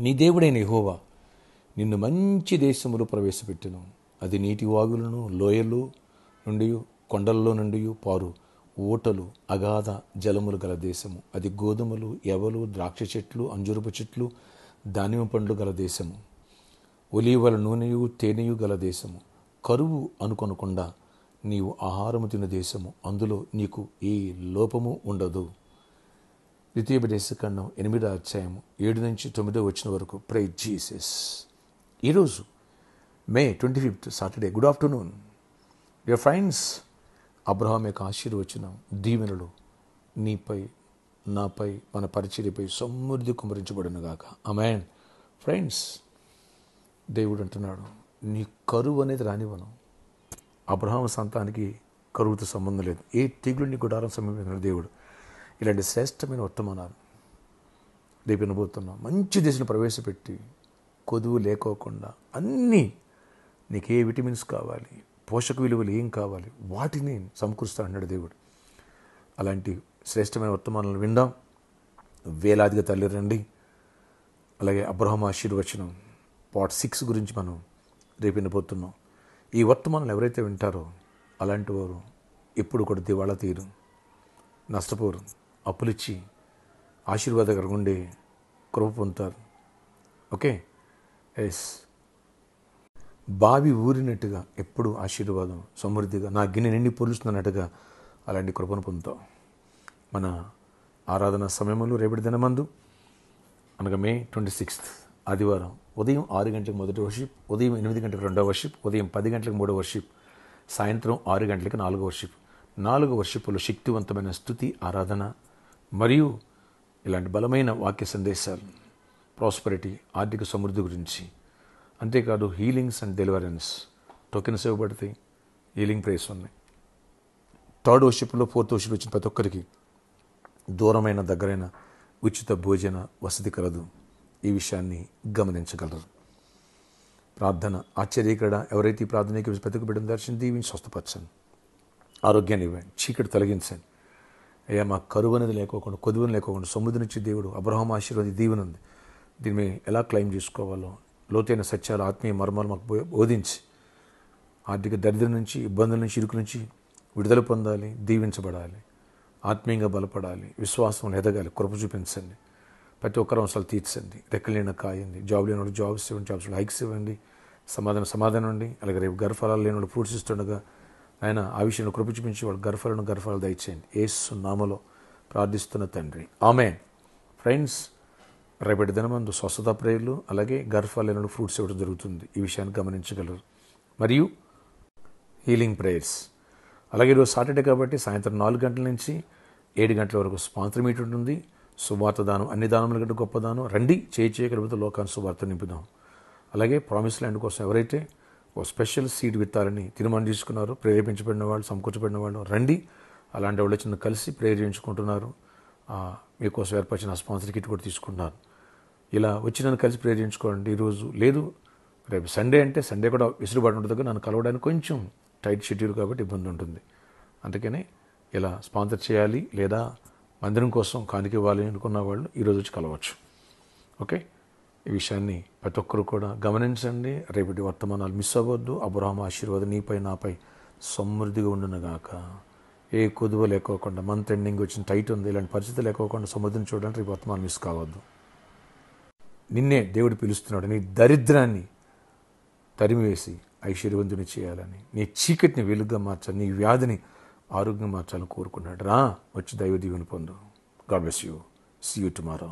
నీ దేవుడైన యెహోవా నిన్ను మంచి దేశములో ప్రవేశపెట్టును. అది నీటి వాగులను, లోయలు నుండి, కొండల్లో నుండి పారు ఊటలు, అగాధ జలములు గల దేశము. అది గోధుమలు, ఎవలు, ద్రాక్ష చెట్లు, అంజూరపు చెట్లు, దానిమ్మ పండ్లు గల దేశము. ఒలీవల నూనెయు తేనెయు గల దేశము. కరువు అనుకొనకుండా నీవు ఆహారము తిన దేశము. అందులో నీకు ఏ లోపము ఉండదు. ద్వితీయోపదేశకాండం 8వ అధ్యాయము 7 నుంచి 9 వచ్చిన వరకు. Praise Jesus. ఈరోజు May 25th Saturday. Good afternoon dear friends. Abraham యొక్క ఆశీర్వచనం, దీవెనలు నీపై, నాపై, మన పరిచర్యపై సమృద్ధి కుమరించబడును గాక. ఆమేన్. ఫ్రెండ్స్, దేవుడు అంటున్నాడు, నీ కరువు అనేది రానివ్వను. అబ్రహాం సంతానికి కరువుతో సంబంధం లేదు. ఏ తెగులు నీ గుడారం సమీపించిన దేవుడు. ఇలాంటి శ్రేష్టమైన వర్తమానాలు రేపు వినబోతున్నాం. మంచి దేశం ప్రవేశపెట్టి కొదువు లేకోకుండా అన్నీ నీకు ఏ విటమిన్స్ కావాలి, పోషక విలువలు ఏం కావాలి, వాటిని సమకూరుస్తా అన్నాడు దేవుడు. అలాంటి శ్రేష్టమైన వర్తమానాలను విందాం. వేలాదిగా తల్లి రండి. అలాగే అబ్రహాం ఆశీర్వచనం పార్ట్ 6 గురించి మనం రేపు వినబోతున్నాం. ఈ వర్తమానాలు ఎవరైతే వింటారో అలాంటి వారు ఎప్పుడు కూడా దివాళా తీరు, నష్టపోరు, అప్పులిచ్చి ఆశీర్వాదకరంగా ఉండే కృప పొందుతారు. ఓకే. ఎస్, బావి ఊరినట్టుగా ఎప్పుడు ఆశీర్వాదం సమృద్ధిగా నా గిన్నె నిండి పొలుస్తున్నట్టుగా అలాంటి కృపను పొందుతాం. మన ఆరాధన సమయంలో రేపటి దినమందు అనగా మే 26th ఆదివారం ఉదయం 6 గంటలకు మొదటి వర్షిప్, ఉదయం 8 గంటలకు రెండవ వర్షిప్, ఉదయం 10 గంటలకు మూడవ వర్షిప్, సాయంత్రం 6 గంటలకు 4వ వర్షిప్. 4 వర్షిపులు శక్తివంతమైన స్తుతి, ఆరాధన మరియు ఇలాంటి బలమైన వాక్య సందేశాలు, ప్రాస్పరిటీ, ఆర్థిక సమృద్ధి గురించి. అంతేకాదు హీలింగ్స్ అండ్ డెలివరెన్స్ టోకెన్స్ ఇవ్వబడతాయి. హీలింగ్ ప్రేయర్స్ ఉన్నాయి. 3rd వర్షిప్లో 4th వర్షిప్ వచ్చిన ప్రతి ఒక్కరికి దూరమైన దగ్గరైన ఉచిత భోజన వసతి కలదు. ఈ విషయాన్ని గమనించగలరు. ప్రార్థన ఆశ్చర్యకర. ఎవరైతే ఈ ప్రార్థనకి ప్రతి బిడ్డను దర్శనం దీవించి స్వస్థపరచండి, ఆరోగ్యాన్ని ఇవ్వండి, చీకటి తొలగించండి. అయ్యా, మా కరువు అనేది లేకోకుండా, కొదువుని లేకోకుండా సమృద్ధి నుంచి దేవుడు అబ్రహాం ఆశీర్వాది దీవెన ఉంది. దీన్ని ఎలా క్లెయిమ్ చేసుకోవాలో లోతైన సత్యాలు, ఆత్మీయ మర్మాలు మాకు బోధించి ఆర్థిక దరిద్రం నుంచి, ఇబ్బందుల నుంచి, ఇరుకు నుంచి విడుదల పొందాలి, దీవించబడాలి, ఆత్మీయంగా బలపడాలి, విశ్వాసం ఎదగాలి. కృప చూపించండి. ప్రతి ఒక్కరు అవసరాలు తీర్చండి. రెక్కలేని కాయండి. జాబ్ లేని వాళ్ళు జాబ్స్ ఇవ్వండి, జాబ్స్ హైక్స్ ఇవ్వండి, సమాధానం అండి. అలాగే రేపు గర్భఫలాలు లేని వాళ్ళు ఫ్రూట్స్ ఇస్తుండగా ఆయన ఆ విషయంలో కృప చూపించి వాళ్ళు గర్భఫలాలు దయచేయండి. యేసు నామములో ప్రార్థిస్తున్న తండ్రి, ఆమేన్. ఫ్రెండ్స్, రేపటి దినమందు స్వస్థత ప్రేయర్లు, అలాగే గర్భఫలాలు లేని వాళ్ళు ఫ్రూట్స్ ఇవ్వడం జరుగుతుంది. ఈ విషయాన్ని గమనించగలరు. మరియు హీలింగ్ ప్రేయర్స్. అలాగే ఈరోజు సాటర్డే కాబట్టి సాయంత్రం 4 గంటల నుంచి 7 గంటల వరకు స్పాన్సర్ మీట్ ఉంటుంది. సువార్త దానం, అన్ని దానముల కంటే గొప్ప దానం. రండి, చేయగలిగితే లోకాన్ని సువార్త నింపుదాం. అలాగే ప్రామిస్ ల్యాండ్ కోసం ఎవరైతే ఓ స్పెషల్ సీడ్ విత్తాలని తీర్మానం తీసుకున్నారో, ప్రేరేపించబడిన వాళ్ళు, సమకూర్చబడిన వాళ్ళు రండి. అలాంటి వాళ్ళు చిన్న కలిసి ప్రేయర్ చేయించుకుంటున్నారు. మీకోసం ఏర్పరిచిన స్పాన్సర్ కిట్ కూడా తీసుకుంటున్నారు. ఇలా వచ్చి నన్ను కలిసి ప్రేయర్ చేయించుకోండి. ఈరోజు లేదు, రేపు సండే అంటే సండే కూడా విసులుబాటు ఉంటుంది. నన్ను కలవడానికి కొంచెం టైట్ షెడ్యూల్ కాబట్టి ఇబ్బంది ఉంటుంది. అందుకనే ఇలా స్పాన్సర్ చేయాలి లేదా మందిరం కోసం కానుక ఇవ్వాలి అనుకున్న వాళ్ళు ఈరోజు వచ్చి కలవచ్చు. ఓకే. ఈ విషయాన్ని ప్రతి ఒక్కరు కూడా గమనించండి. రేపటి వర్తమానాలు మిస్ అవ్వద్దు. అబ్రహాం ఆశీర్వాదం నీపై, నాపై సమృద్ధిగా ఉండునుగాక. ఏ కొదువ లేకోకుండా, మంత్ ఎండింగ్ వచ్చిన టైట్ ఉంది, ఇలాంటి పరిస్థితి లేకోకుండా సమృద్ధిని చూడడానికి రేపు వర్తమానం మిస్ కావద్దు. నిన్నే దేవుడు పిలుస్తున్నాడు. నీ దరిద్రాన్ని తరిమివేసి ఐశ్వర్యవంతుని చేయాలని, నీ చీకటిని వెలుగుగా మార్చాలి, నీ వ్యాధిని ఆరోగ్యం మార్చాలని కోరుకున్నాడు. రా, వచ్చి దైవ దీవెన పొందు. God bless you. See you tomorrow.